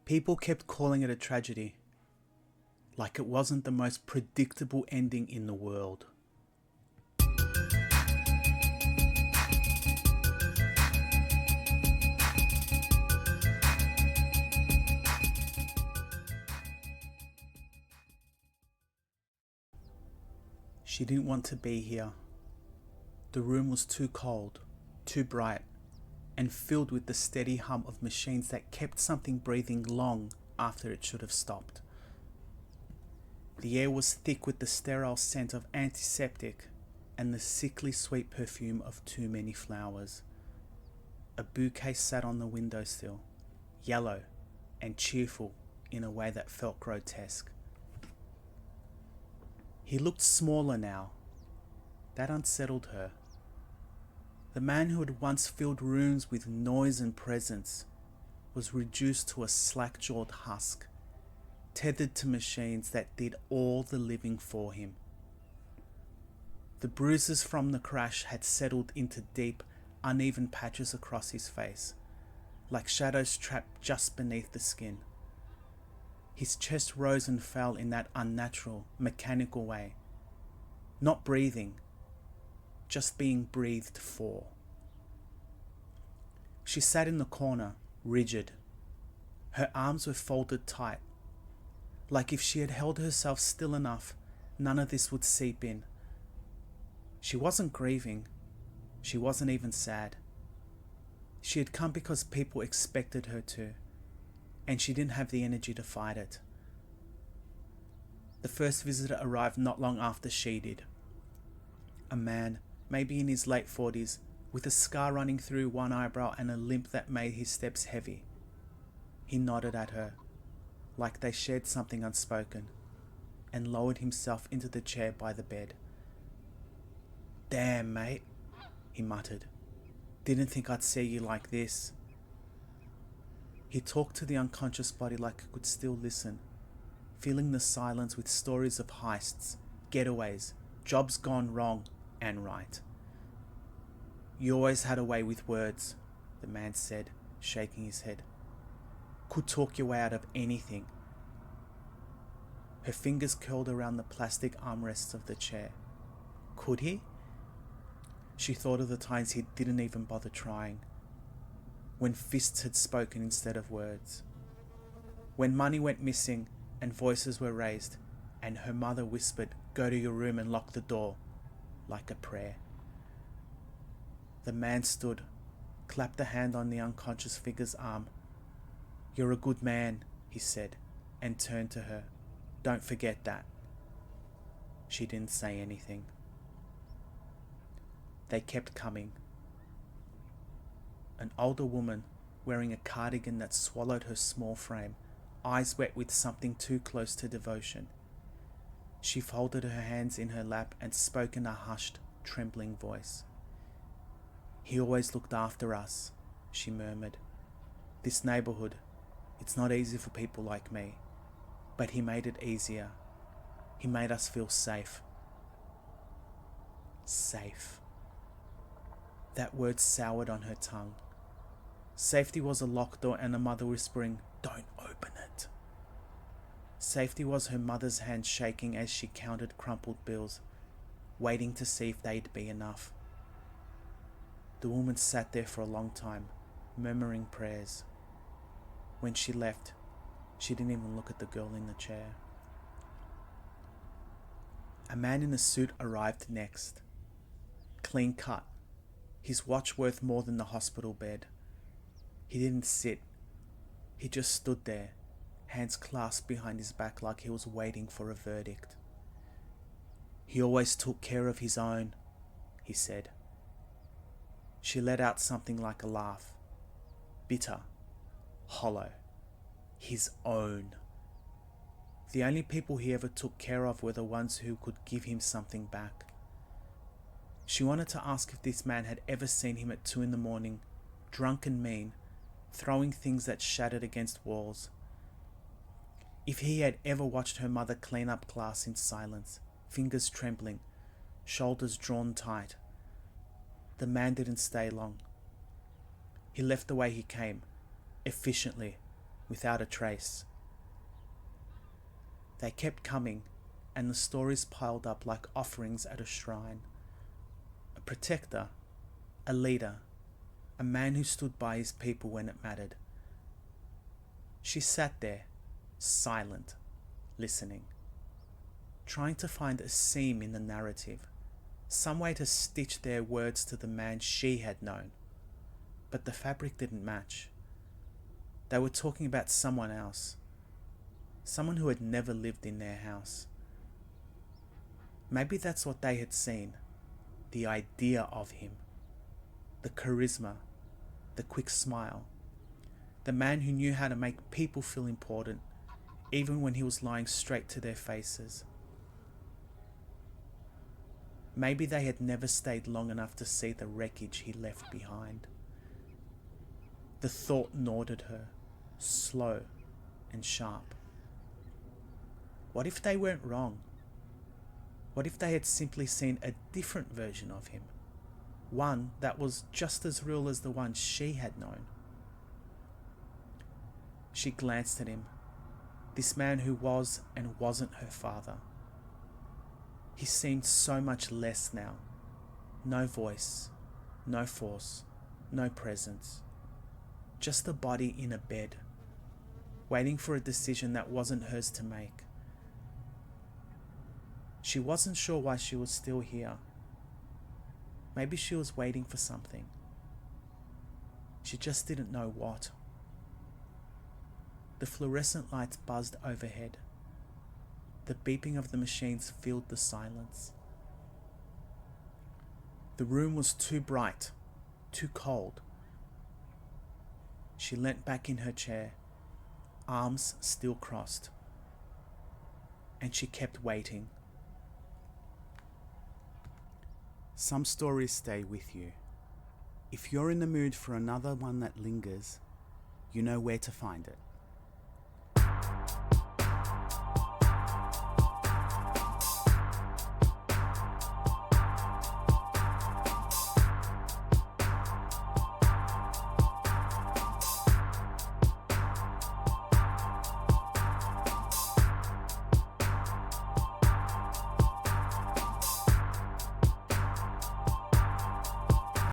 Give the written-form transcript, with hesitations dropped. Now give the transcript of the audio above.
People kept calling it a tragedy, like it wasn't the most predictable ending in the world. She didn't want to be here. The room was too cold, too bright, and filled with the steady hum of machines that kept something breathing long after it should have stopped. The air was thick with the sterile scent of antiseptic and the sickly sweet perfume of too many flowers. A bouquet sat on the windowsill, yellow and cheerful in a way that felt grotesque. He looked smaller now. That unsettled her. The man who had once filled rooms with noise and presence was reduced to a slack-jawed husk, tethered to machines that did all the living for him. The bruises from the crash had settled into deep, uneven patches across his face, like shadows trapped just beneath the skin. His chest rose and fell in that unnatural, mechanical way. Not breathing, just being breathed for. She sat in the corner, rigid. Her arms were folded tight, like if she had held herself still enough, none of this would seep in. She wasn't grieving. She wasn't even sad. She had come because people expected her to, and she didn't have the energy to fight it. The first visitor arrived not long after she did. A man, maybe in his late 40s, with a scar running through one eyebrow and a limp that made his steps heavy. He nodded at her, like they shared something unspoken, and lowered himself into the chair by the bed. "Damn, mate," he muttered. "Didn't think I'd see you like this." He talked to the unconscious body like it could still listen, filling the silence with stories of heists, getaways, jobs gone wrong and right. "You always had a way with words," the man said, shaking his head. "Could talk your way out of anything." Her fingers curled around the plastic armrests of the chair. Could he? She thought of the times he didn't even bother trying. When fists had spoken instead of words. When money went missing and voices were raised, and her mother whispered, "Go to your room and lock the door," like a prayer. The man stood, clapped a hand on the unconscious figure's arm. "You're a good man," he said, and turned to her. "Don't forget that." She didn't say anything. They kept coming. An older woman, wearing a cardigan that swallowed her small frame, eyes wet with something too close to devotion. She folded her hands in her lap and spoke in a hushed, trembling voice. "He always looked after us," she murmured. "This neighbourhood, it's not easy for people like me, but he made it easier. He made us feel safe." Safe. That word soured on her tongue. Safety was a locked door and a mother whispering, "Don't open it." Safety was her mother's hand shaking as she counted crumpled bills, waiting to see if they'd be enough. The woman sat there for a long time, murmuring prayers. When she left, she didn't even look at the girl in the chair. A man in a suit arrived next. Clean cut, his watch worth more than the hospital bed. He didn't sit. He just stood there, hands clasped behind his back like he was waiting for a verdict. "He always took care of his own," he said. She let out something like a laugh. Bitter, hollow. His own. The only people he ever took care of were the ones who could give him something back. She wanted to ask if this man had ever seen him at 2 a.m, drunk and mean, throwing things that shattered against walls. If he had ever watched her mother clean up glass in silence, fingers trembling, shoulders drawn tight. The man didn't stay long. He left the way he came, efficiently, without a trace. They kept coming, and the stories piled up like offerings at a shrine. A protector, a leader, a man who stood by his people when it mattered. She sat there, silent, listening, trying to find a seam in the narrative, some way to stitch their words to the man she had known. But the fabric didn't match. They were talking about someone else, someone who had never lived in their house. Maybe that's what they had seen, the idea of him, the charisma, the quick smile, the man who knew how to make people feel important, even when he was lying straight to their faces. Maybe they had never stayed long enough to see the wreckage he left behind. The thought gnawed at her, slow and sharp. What if they weren't wrong? What if they had simply seen a different version of him? One that was just as real as the one she had known. She glanced at him, this man who was and wasn't her father. He seemed so much less now. No voice, no force, no presence. Just a body in a bed, waiting for a decision that wasn't hers to make. She wasn't sure why she was still here. Maybe she was waiting for something. She just didn't know what. The fluorescent lights buzzed overhead. The beeping of the machines filled the silence. The room was too bright, too cold. She leant back in her chair, arms still crossed. And she kept waiting. Some stories stay with you. If you're in the mood for another one that lingers, you know where to find it.